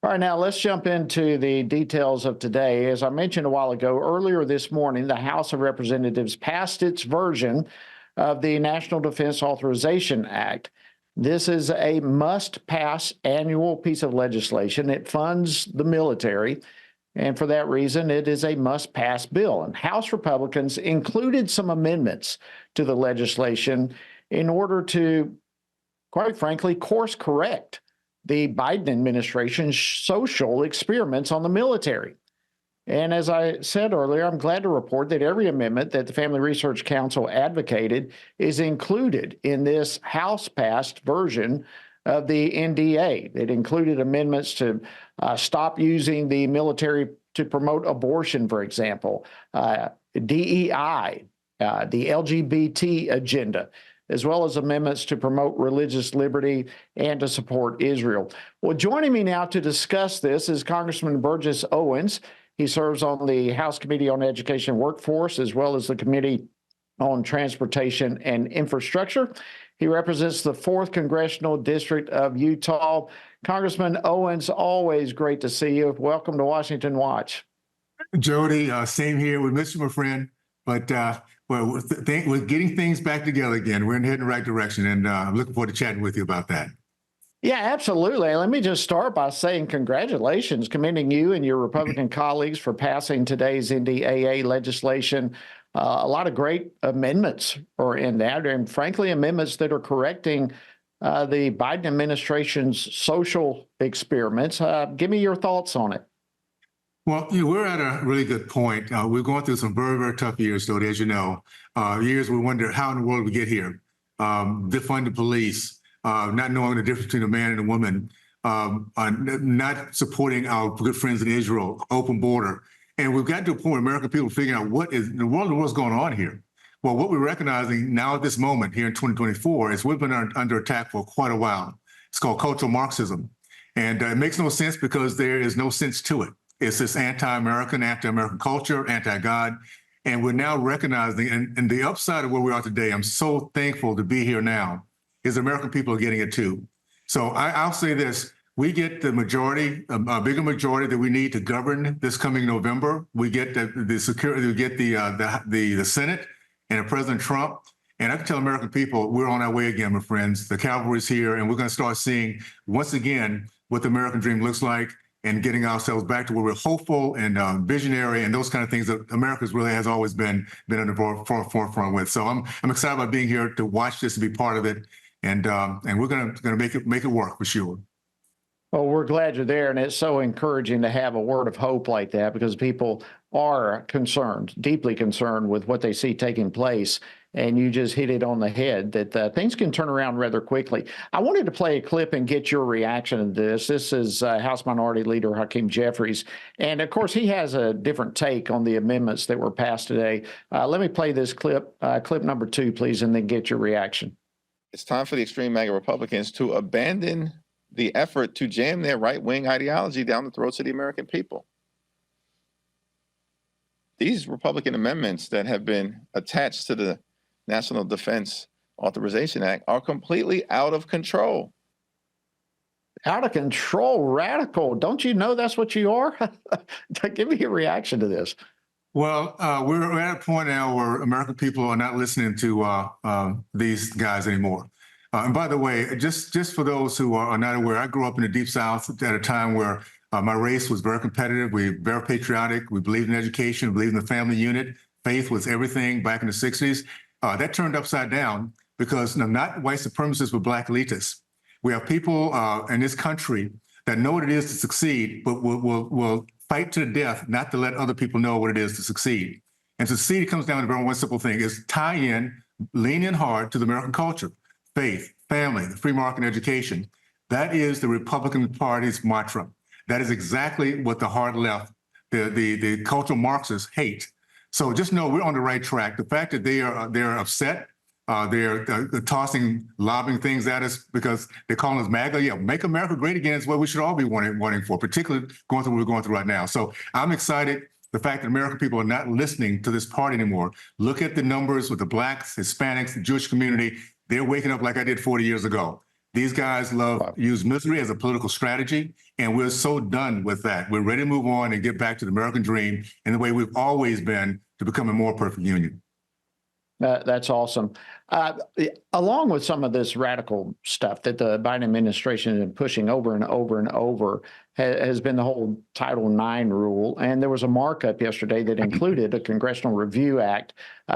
All right, now let's jump into the details of today. As I mentioned a while ago, earlier this morning, the House of Representatives passed its version of the National Defense Authorization Act. This is a must-pass annual piece of legislation. It funds the military, and for that reason, it is a must-pass bill. And House Republicans included some amendments to the legislation in order to, quite frankly, course correct the Biden administration's social experiments on the military. And as I said earlier, I'm glad to report that every amendment that the Family Research Council advocated is included in this House-passed version of the NDA. It included amendments to stop using the military to promote abortion, for example, DEI, the LGBT agenda, as well as amendments to promote religious liberty and to support Israel. Well, joining me now to discuss this is Congressman Burgess Owens. He serves on the House Committee on Education and Workforce, as well as the Committee on Transportation and Infrastructure. He represents the 4th Congressional District of Utah. Congressman Owens, always great to see you. Welcome to Washington Watch. Jody, same here. We miss you, my friend, but we're getting things back together again. We're heading in the right direction, and I'm looking forward to chatting with you about that. Yeah, absolutely. Let me just start by saying congratulations, commending you and your Republican colleagues for passing today's NDAA legislation. A lot of great amendments are in that, and frankly, amendments that are correcting the Biden administration's social experiments. Give me your thoughts on it. Well, we're at a really good point. We're going through some very, very tough years, though, as you know. Years we wonder how in the world we get here. Defund the police, not knowing the difference between a man and a woman, not supporting our good friends in Israel, open border. And we've got to a point where American people are figuring out what is in the world, what's going on here. Well, what we're recognizing now at this moment here in 2024 is we've been under attack for quite a while. It's called cultural Marxism. And it makes no sense because there is no sense to it. It's this anti-American culture, anti-God. And we're now recognizing, and the upside of where we are today, I'm so thankful to be here now, is the American people are getting it too. So I'll say this, we get the majority, a bigger majority that we need to govern this coming November. We get the security, we get the Senate and President Trump. And I can tell American people, we're on our way again, my friends. The cavalry's here, and we're going to start seeing, once again, what the American dream looks like, and getting ourselves back to where we're hopeful and visionary and those kind of things that America's really has always been on the forefront with. So I'm excited about being here to watch this and be part of it, and we're gonna make it work for sure. Well, we're glad you're there, and it's so encouraging to have a word of hope like that because people are concerned, deeply concerned with what they see taking place. And you just hit it on the head that things can turn around rather quickly. I wanted to play a clip and get your reaction to this. This is House Minority Leader Hakeem Jeffries. And of course, he has a different take on the amendments that were passed today. Let me play this clip, clip number 2, please, and then get your reaction. It's time for the extreme MAGA Republicans to abandon the effort to jam their right-wing ideology down the throats of the American people. These Republican amendments that have been attached to the National Defense Authorization Act are completely out of control. Out of control, radical. Don't you know that's what you are? Give me your reaction to this. Well, we're at a point now where American people are not listening to these guys anymore. And by the way, just for those who are not aware, I grew up in the Deep South at a time where my race was very competitive. We were very patriotic. We believed in education. We believed in the family unit. Faith was everything back in the 60s. That turned upside down because not white supremacists but black elitists. We have people in this country that know what it is to succeed, but will fight to the death not to let other people know what it is to succeed. And to succeed, it comes down to very one simple thing, is tie in, lean in hard to the American culture, faith, family, the free market education. That is the Republican Party's mantra. That is exactly what the hard left, the cultural Marxists hate. So just know we're on the right track. The fact that they're upset, they're tossing, lobbing things at us because they're calling us MAGA. Yeah, make America great again is what we should all be wanting for, particularly going through what we're going through right now. So I'm excited. The fact that American people are not listening to this party anymore. Look at the numbers with the blacks, Hispanics, the Jewish community. They're waking up like I did 40 years ago. These guys use misery as a political strategy, and we're so done with that. We're ready to move on and get back to the American dream in the way we've always been, to become a more perfect union. That's awesome. Along with some of this radical stuff that the Biden administration has been pushing over and over and over has been the whole Title IX rule. And there was a markup yesterday that included a Congressional Review Act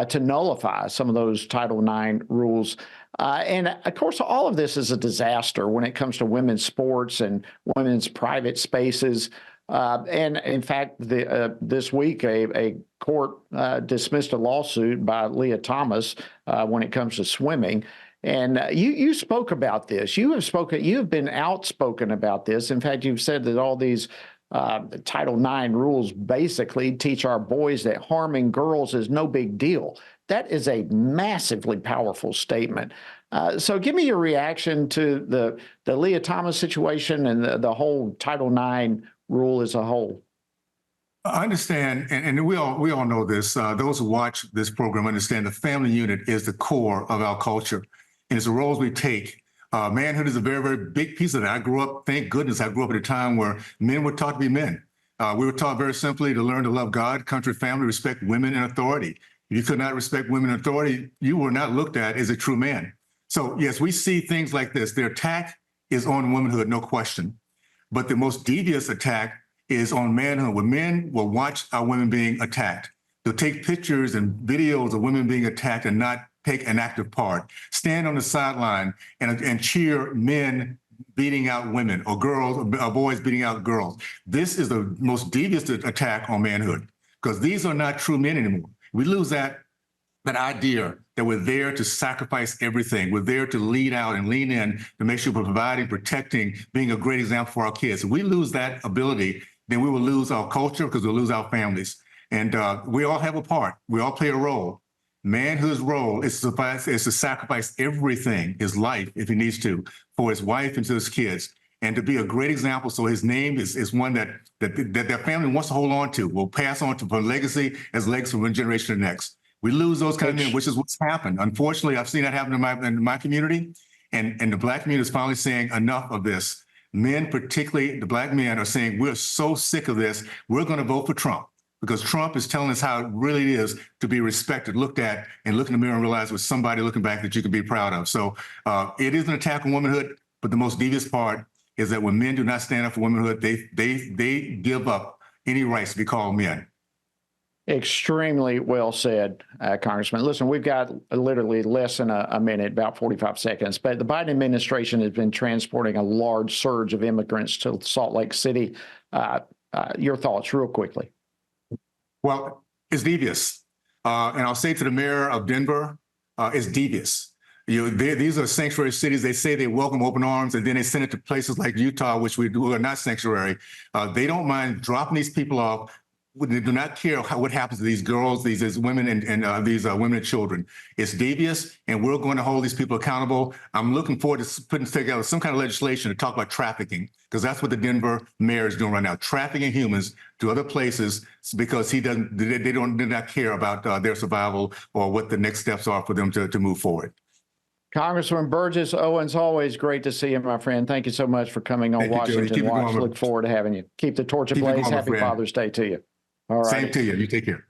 to nullify some of those Title IX rules. And of course, all of this is a disaster when it comes to women's sports and women's private spaces. And in fact, this week, a court dismissed a lawsuit by Leah Thomas when it comes to swimming. And you spoke about this. You have been outspoken about this. In fact, you've said that all these Title IX rules basically teach our boys that harming girls is no big deal. That is a massively powerful statement. So give me your reaction to the Leah Thomas situation and the whole Title IX rule as a whole. I understand, and we all know this. Those who watch this program understand the family unit is the core of our culture, and it's the roles we take. Manhood is a very, very big piece of that. I grew up, thank goodness, I grew up at a time where men were taught to be men. We were taught very simply to learn to love God, country, family, respect women and authority. If you could not respect women and authority, you were not looked at as a true man. So yes, we see things like this. The attack is on womanhood, no question. But the most devious attack is on manhood, where men will watch our women being attacked. They'll take pictures and videos of women being attacked and not take an active part, stand on the sideline and cheer men beating out women, or girls, or boys beating out girls. This is the most devious attack on manhood, because these are not true men anymore. We lose that idea that we're there to sacrifice everything. We're there to lead out and lean in to make sure we're providing, protecting, being a great example for our kids. If we lose that ability, then we will lose our culture, because we'll lose our families. And we all have a part. We all play a role. Manhood's role is to sacrifice everything, his life, if he needs to, for his wife and to his kids, and to be a great example. So his name is one that their family wants to hold on to, will pass on to for legacy as legacy from one generation to the next. We lose those kind of men, which is what's happened. Unfortunately, I've seen that happen in my community, and the Black community is finally saying enough of this. Men, particularly the Black men, are saying we're so sick of this, we're going to vote for Trump, because Trump is telling us how it really is to be respected, looked at, and look in the mirror and realize with somebody looking back that you can be proud of. So it is an attack on womanhood, but the most devious part is that when men do not stand up for womanhood, they give up any rights to be called men. Extremely well said, Congressman. Listen, we've got literally less than a minute, about 45 seconds, but the Biden administration has been transporting a large surge of immigrants to Salt Lake City. Your thoughts real quickly. Well, it's devious. And I'll say to the mayor of Denver, it's devious. These are sanctuary cities. They say they welcome open arms, and then they send it to places like Utah, which we do are not sanctuary. They don't mind dropping these people off. They do not care what happens to these girls, these women, and these women and children. It's devious, and we're going to hold these people accountable. I'm looking forward to putting together some kind of legislation to talk about trafficking, because that's what the Denver mayor is doing right now, trafficking humans to other places, because they do not care about their survival or what the next steps are for them to move forward. Congressman Burgess, Owens, always great to see you, my friend. Thank you so much for coming on Washington Watch. Look forward to having you. Keep the torch ablaze. Happy Father's Day to you. All right. Same to you. You take care.